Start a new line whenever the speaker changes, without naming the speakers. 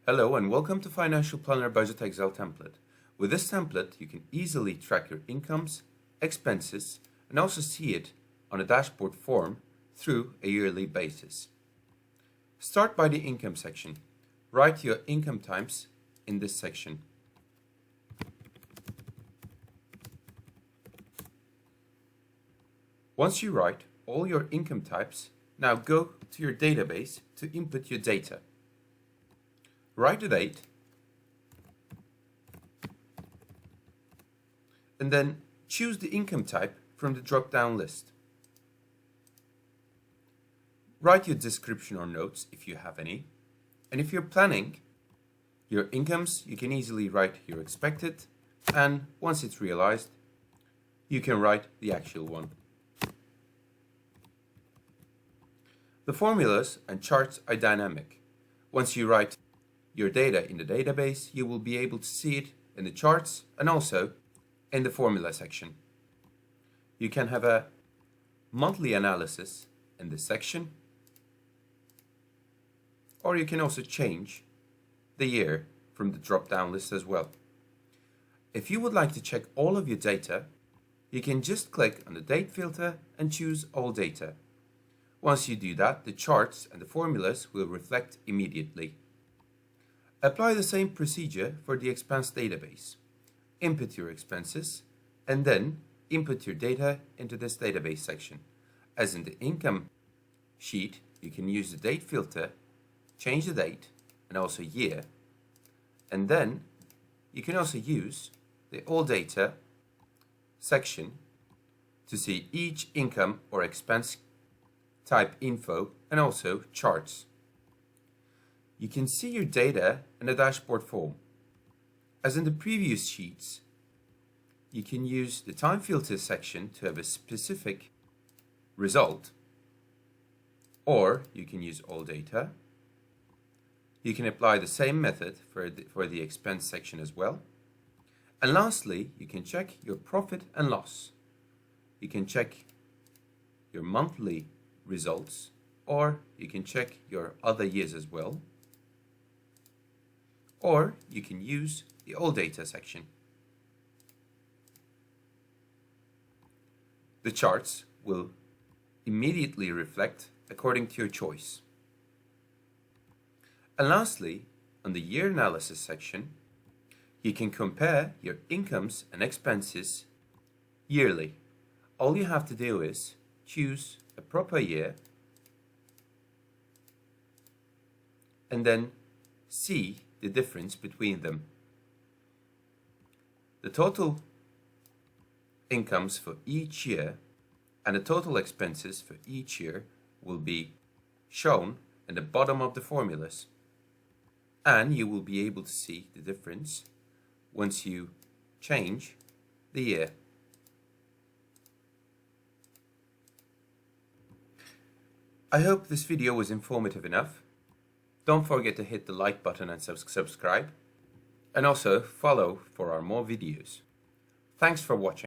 Hello and welcome to Financial Planner Budget Excel template. With this template, you can easily track your incomes, expenses, and also see it on a dashboard form through a yearly basis. Start by the income section. Write your income types in this section. Once you write all your income types, now go to your database to input your data. Write the date, and then choose the income type from the drop-down list. Write your description or notes if you have any, and if you're planning your incomes, you can easily write your expected, and once it's realized, you can write the actual one. The formulas and charts are dynamic. Once you write your data in the database, you will be able to see it in the charts and also in the formula section. You can have a monthly analysis in this section, or you can also change the year from the drop-down list as well. If you would like to check all of your data, you can just click on the date filter and choose all data. Once you do that, the charts and the formulas will reflect immediately. Apply the same procedure for the expense database. Input your expenses and then input your data into this database section. As in the income sheet, you can use the date filter, change the date and also year, and then you can also use the all data section to see each income or expense type info and also charts. You can see your data in a dashboard form. As in the previous sheets, you can use the time filter section to have a specific result, or you can use all data. You can apply the same method for the expense section as well. And lastly, you can check your profit and loss. You can check your monthly results, or you can check your other years as well. Or you can use the all data section. The charts will immediately reflect according to your choice. And lastly, on the year analysis section, you can compare your incomes and expenses yearly. All you have to do is choose a proper year and then see the difference between them. The total incomes for each year and the total expenses for each year will be shown in the bottom of the formulas, and you will be able to see the difference once you change the year. I hope this video was informative enough. Don't forget to hit the like button and subscribe, and also follow for our more videos. Thanks for watching.